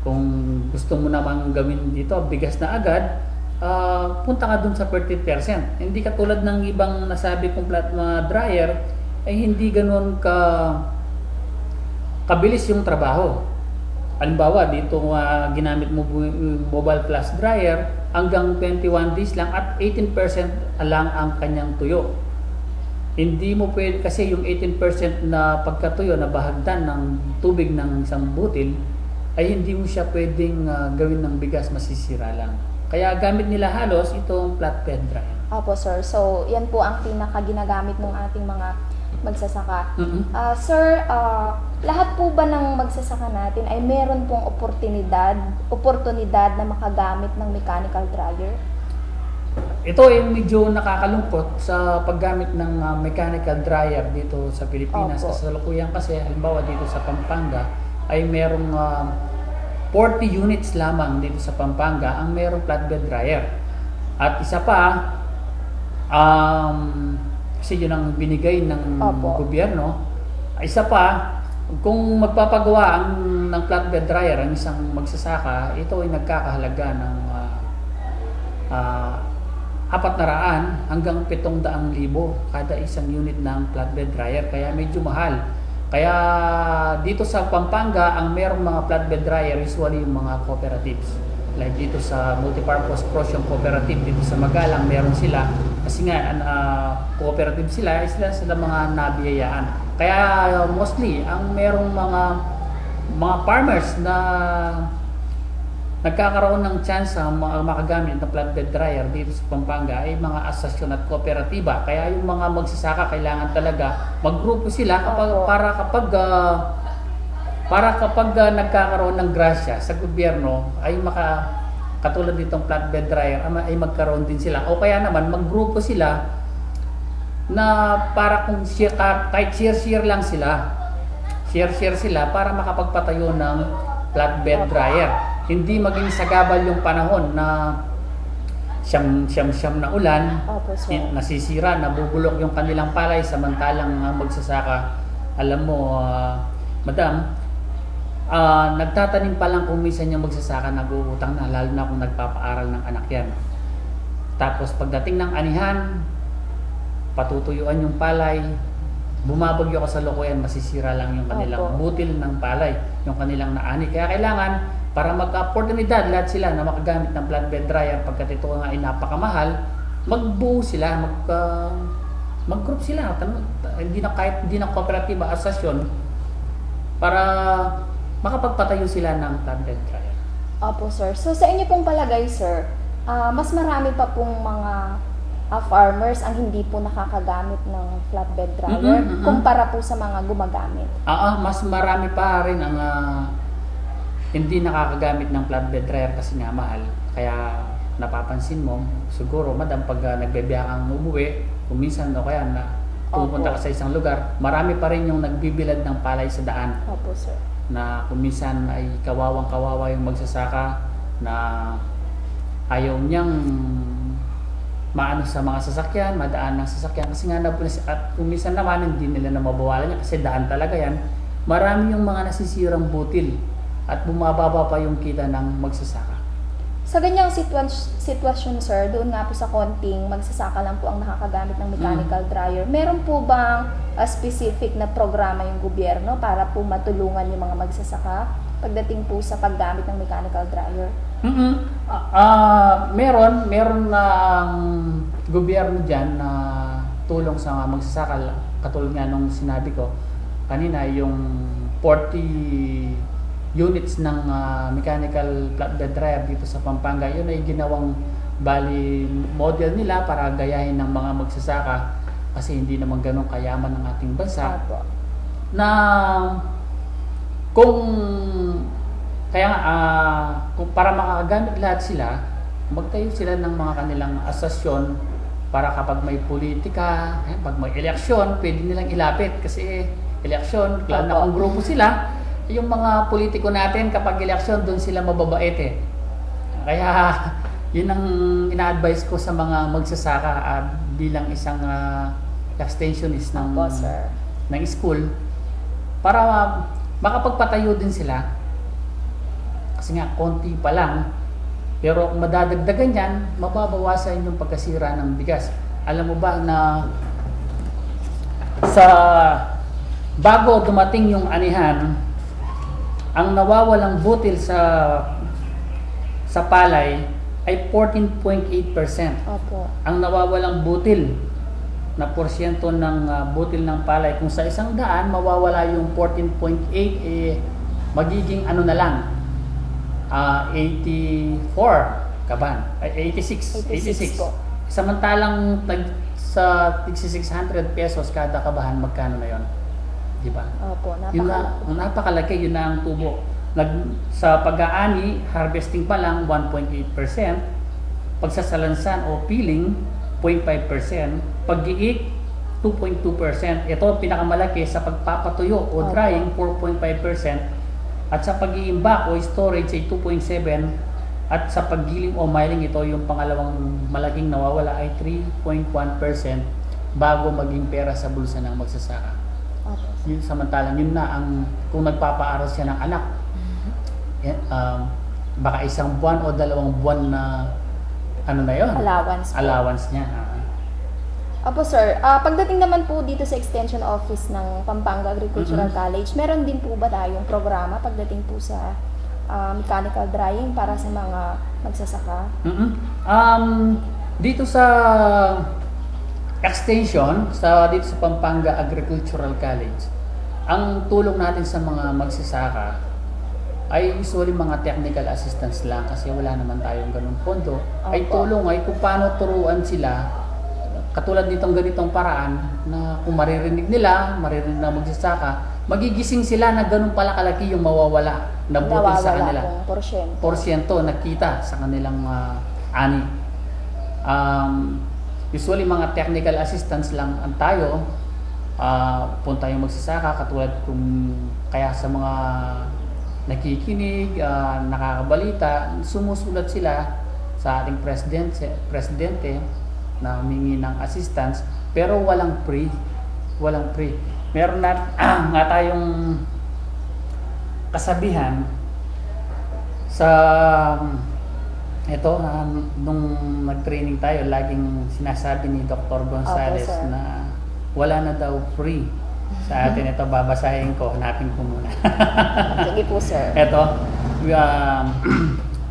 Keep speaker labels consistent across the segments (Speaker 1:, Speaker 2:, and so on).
Speaker 1: Kung gusto mo namang gawin dito, bigas na agad, punta ka dun sa 30%. Hindi katulad ng ibang nasabi kong flat dryer, ay hindi ganoon kabilis yung trabaho. Halimbawa, dito ginamit mo mobile plus dryer, hanggang 21 days lang at 18% lang ang kanyang tuyo. Hindi mo pwede, kasi yung 18% na pagkatuyo na bahagdan ng tubig ng isang butil, ay hindi mo siya pwedeng gawin ng bigas, masisira lang. Kaya gamit nila halos itong flatbed dryer.
Speaker 2: Opo sir, so yan po ang pinaka ginagamit ng ating mga magsasaka. Sir, lahat po ba ng magsasaka natin ay meron pong oportunidad na makagamit ng mechanical dryer?
Speaker 1: Ito ay medyo nakakalungkot sa paggamit ng mechanical dryer dito sa Pilipinas. Kasalukuyan kasi, halimbawa dito sa Pampanga, ay merong 40 units lamang dito sa Pampanga ang merong flatbed dryer. At isa pa, kasi yun ang binigay ng gobyerno. Isa pa, kung magpapagawa ng flatbed dryer ang isang magsasaka, ito ay nagkakahalaga ng 400 hanggang 700,000 kada isang unit ng flatbed dryer. Kaya medyo mahal. Kaya dito sa Pampanga, ang merong mga flatbed dryer usually yung mga cooperatives. Like dito sa Multipurpose Cross yung cooperative, dito sa Magalang meron sila. Kasi nga, cooperative sila mga nabiyayaan. Kaya mostly, ang merong mga farmers na nagkakaroon ng chance makagamit ng flatbed dryer dito sa Pampanga ay mga asosasyon at kooperatiba. Kaya yung mga magsasaka kailangan talaga maggrupo sila para kapag nagkakaroon ng grasya sa gobyerno ay katulad nitong flatbed dryer ay magkaroon din sila. O kaya naman maggrupo sila na para kung kahit share lang sila. Share sila para makapagpatayo ng flatbed dryer. Hindi maging sagabal yung panahon na siyam na ulan, nasisira, nabubulok yung kanilang palay, samantalang magsasaka, alam mo, madam, nagtatanim pa lang kung minsan yung magsasaka, nag-uutang na, lalo na kung nagpapaaral ng anak yan. Tapos pagdating ng anihan, patutuyuan yung palay, bumabagyo ka sa Lokoyan, masisira lang yung kanilang butil ng palay, yung kanilang naani. Kaya kailangan, para mag-oportunidad lahat sila na makagamit ng flatbed dryer, pagkat ito nga ay napakamahal, magbuo sila, mag-group sila, hindi na kooperatiba, asosasyon, para makapagpatayo sila ng flatbed dryer.
Speaker 2: Opo sir. So sa inyo pong palagay sir, mas marami pa pong mga farmers ang hindi po nakakagamit ng flatbed dryer kumpara po sa mga gumagamit?
Speaker 1: Mas marami pa rin ang hindi nakakagamit ng flatbed dryer kasi nga mahal. Kaya napapansin mo, siguro madam, pag nagbibiyahe kang umuwi, kung minsan o kaya na pupunta ka sa isang lugar, marami pa rin yung nagbibilad ng palay sa daan.
Speaker 2: Opo sir.
Speaker 1: Na kung minsan ay kawawa yung magsasaka na ayaw niyang maano sa mga sasakyan, madaan ng sasakyan kasi nga at kung minsan naman hindi nila na mabawalan niya kasi daan talaga yan. Marami yung mga nasisirang butil at bumababa pa yung kita ng magsasaka.
Speaker 2: Sa ganyang sitwasyon sir, doon nga po sa konting magsasaka lang po ang nakakagamit ng mechanical dryer, meron po bang specific na programa yung gobyerno para po matulungan yung mga magsasaka pagdating po sa paggamit ng mechanical dryer?
Speaker 1: Meron na ang gobyerno dyan na tulong sa mga magsasaka, katulad nga nung sinabi ko kanina, yung 40 units ng mechanical flatbed dryer dito sa Pampanga. Yun ay ginawang model nila para gayahin ng mga magsasaka kasi hindi naman ganun kayaman ng ating bansa. Na kung para makakagamit lahat sila, magtayo sila ng mga kanilang asosasyon para kapag may politika, pag may eleksyon, pwede nilang ilapit kasi eleksyon, na kung grupo sila, yung mga politiko natin kapag eleksyon, doon sila mababait Kaya yun ang ina-advise ko sa mga magsasaka bilang isang extensionist ng school para makapagpatayo din sila Kasi nga, konti pa lang. Pero kung madadagdagan yan, mababawasan yung pagkasira ng bigas. Alam mo ba na sa bago dumating yung anihan, ang nawawalang butil sa palay ay 14.8%.
Speaker 2: Opo.
Speaker 1: Ang nawawalang butil na porsyento ng butil ng palay, kung sa 100 mawawala yung 14.8, magiging ano na lang, 84 kaban, ay 86
Speaker 2: po.
Speaker 1: Samantalang sa 600 pesos kada kabahan, magkano na yon? Di ba?
Speaker 2: Opo,
Speaker 1: Yun napakalaki, yun na ang tubo. Sa pag-aani, harvesting pa lang 1.8%, pagsasalansan o peeling 0.5%, pag-iik 2.2%. Ito pinakamalaki sa pagpapatuyo o drying 4.5%, at sa pag-iimbak o storage ay 2.7%, at sa paggiling o miling, ito yung pangalawang malaking nawawala, ay 3.1% bago maging pera sa bulsa ng magsasaka. Yun, samantalang yun na ang kung nagpapaaral siya ng anak, baka 1 buwan o 2 buwan na ano na yun, allowance niya.
Speaker 2: Opo sir, pagdating naman po dito sa extension office ng Pampanga Agricultural College, meron din po ba tayong programa pagdating po sa mechanical drying para sa mga magsasaka?
Speaker 1: Dito sa extension, dito sa Pampanga Agricultural College, ang tulong natin sa mga magsasaka ay usually mga technical assistance lang, kasi wala naman tayong ganung pondo. Ay tulong ay kung paano turuan sila, katulad nitong ganitong paraan, na kung maririnig na magsasaka, magigising sila na ganun pala kalaki yung mawawala na butil sa kanila. Porsyento nakita sa kanilang ani. Usually mga technical assistance lang ang tayo, punta yung magsasaka, katulad kung kaya sa mga nakikinig, nakakabalita, sumusulat sila sa ating presidente na humingi ng assistance, pero walang free. Meron na nga tayong kasabihan sa ito, nung nag-training tayo, laging sinasabi ni Dr. Gonzales na wala na daw free sa atin. Ito, babasahin ko, hanapin ko muna.
Speaker 2: Sige po sir.
Speaker 1: Ito,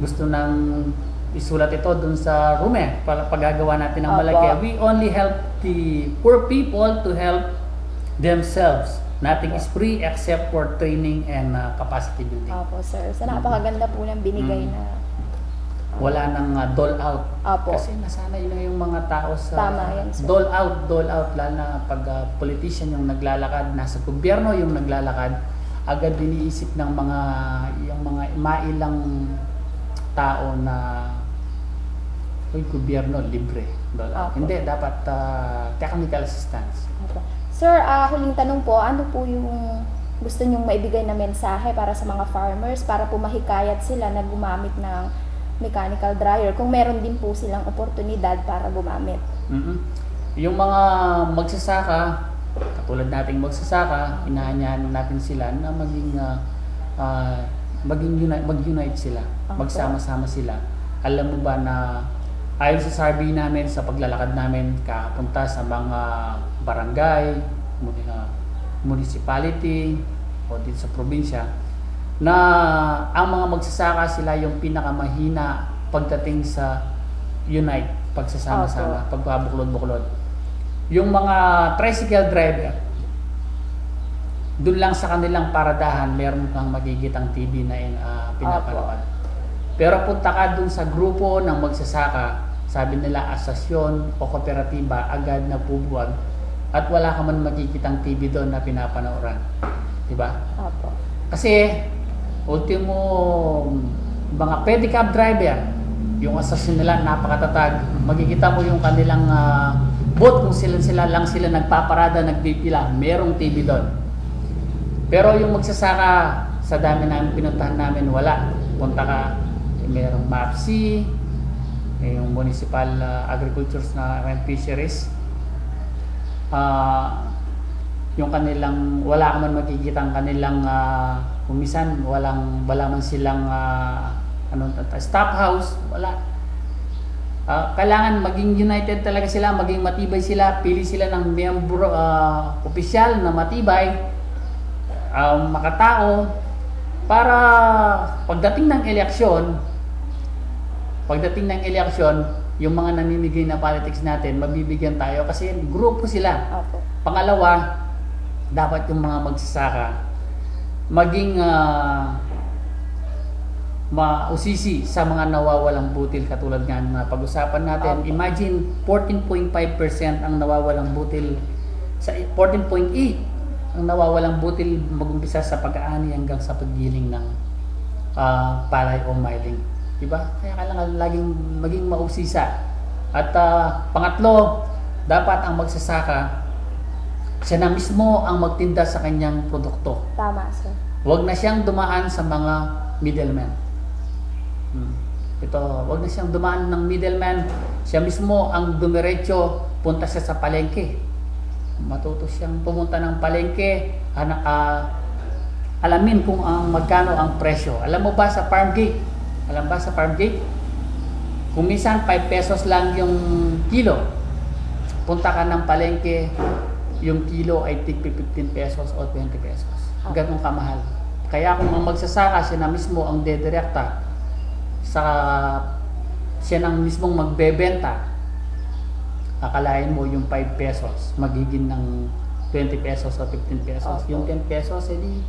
Speaker 1: gusto nang isulat ito dun sa room paggagawa natin ng malaki. We only help the poor people to help themselves. Nothing is free except for training and capacity building.
Speaker 2: Opo sir. So napakaganda po ng binigay na
Speaker 1: wala nang dole out.
Speaker 2: Opo.
Speaker 1: Kasi nasanay na yung mga tao sa
Speaker 2: Tama yan, sir.
Speaker 1: dole out, lalo na pag politician yung naglalakad, nasa gobyerno yung naglalakad, agad iniisip ng yung mga mailang tao na gobyerno libre. Dole out. Hindi, dapat technical assistance.
Speaker 2: Opo. Sir, huling tanong po, ano po yung gusto nyong maibigay na mensahe para sa mga farmers para po mahikayat sila na gumamit ng mechanical dryer kung meron din po silang oportunidad para gumamit?
Speaker 1: Yung mga magsasaka, katulad nating magsasaka, inaanyahan natin sila na mag-unite sila, magsama-sama sila. Alam mo ba na ayon sa survey namin, sa paglalakad namin, kapunta sa mga barangay, municipality, o dito sa probinsya, na ang mga magsasaka sila yung pinakamahina pagdating sa unite, pagsasama-sama, pagbabuklod-buklod. Yung mga tricycle driver, dun lang sa kanilang paradahan, meron kang magigitang TV na pinapalakad. Pero punta ka dun sa grupo ng magsasaka, sabi nila asasyon o kooperatiba, agad na pubuwag, at wala ka man makikitang TV doon na pinapanooran. Diba?
Speaker 2: Opo.
Speaker 1: Kasi ultimo, mga pedicab driver, yung asasyon nila napakatatag. Makikita mo yung kanilang booth, kung sila lang sila nagpaparada, nagpipila, merong TV doon. Pero yung magsasaka, sa dami namin pinuntahan namin, wala. Punta ka, merong MAPC, yung Municipal Agriculture and Fisheries, yung kanilang, wala ka man makikita ang kanilang Kung minsan wala man silang staff house, wala. Kailangan maging united talaga sila, maging matibay sila, pili sila ng miyembro opisyal na matibay, makatao, para pagdating ng eleksyon, yung mga namimigay na politics natin, mabibigyan tayo kasi grupo sila.
Speaker 2: Opo.
Speaker 1: Pangalawa, dapat yung mga magsasaka maging mausisi sa mga nawawalang butil katulad nga ng pag-usapan natin.
Speaker 2: Opo.
Speaker 1: Imagine 14.5% ang nawawalang butil, sa 14.8 ang nawawalang butil mag-umpisa sa pag-aani hanggang sa paggiling ng palay o miling. Diba? Kaya kailangan laging maging mausisa. At pangatlo, dapat ang magsasaka siya na mismo ang magtinda sa kanyang produkto.
Speaker 2: Tama, sir.
Speaker 1: Huwag na siyang dumaan sa mga middleman. Huwag na siyang dumaan ng middleman. Siya mismo ang dumiretso, punta siya sa palengke. Matuto siyang pumunta ng palengke, alamin kung magkano ang presyo. Alam mo ba sa farm gate? Kung minsan 5 pesos lang yung kilo, punta ka ng palengke, yung kilo ay tig 15 pesos o 20 pesos. Ganun kamahal. Kaya kung ang magsasaka, siya na mismo ang dedirekta, siya nang mismong magbebenta, akalain mo yung 5 pesos magiging ng 20 pesos o 15 pesos. Yung 10 pesos, edi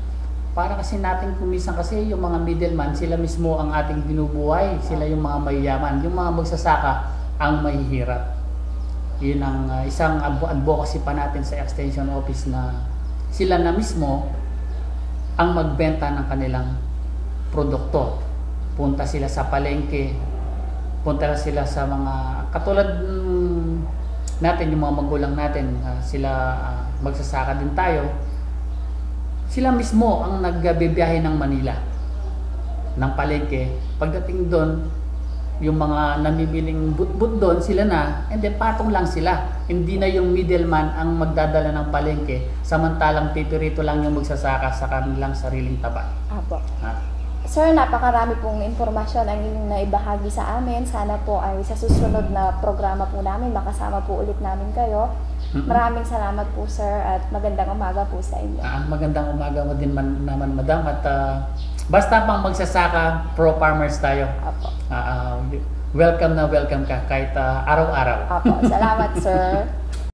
Speaker 1: para kasi natin kumisan kasi yung mga middleman, sila mismo ang ating binubuhay. Sila yung mga mayayaman. Yung mga magsasaka ang mahihirap. Yun ang isang advocacy pa natin sa extension office na sila na mismo ang magbenta ng kanilang produkto. Punta sila sa palengke, punta sila sa mga katulad natin, yung mga magulang natin, sila magsasaka din tayo. Sila mismo ang nagbibiyahe ng Manila, ng palengke. Pagdating doon, yung mga namimiling but doon, sila na, and then patong lang sila. Hindi na yung middleman ang magdadala ng palengke, samantalang pipirito lang yung magsasaka sa kanilang sariling taba.
Speaker 2: Apo. Sir, napakarami pong informasyon ang inyong naibahagi sa amin. Sana po ay sa susunod na programa po namin, makasama po ulit namin kayo. Maraming salamat po, sir, at magandang umaga po sa inyo.
Speaker 1: Magandang umaga mo din naman, madam. At basta pang magsasaka, pro-farmers tayo.
Speaker 2: Apo.
Speaker 1: Welcome na welcome ka kahit araw-araw.
Speaker 2: Apo, salamat, sir.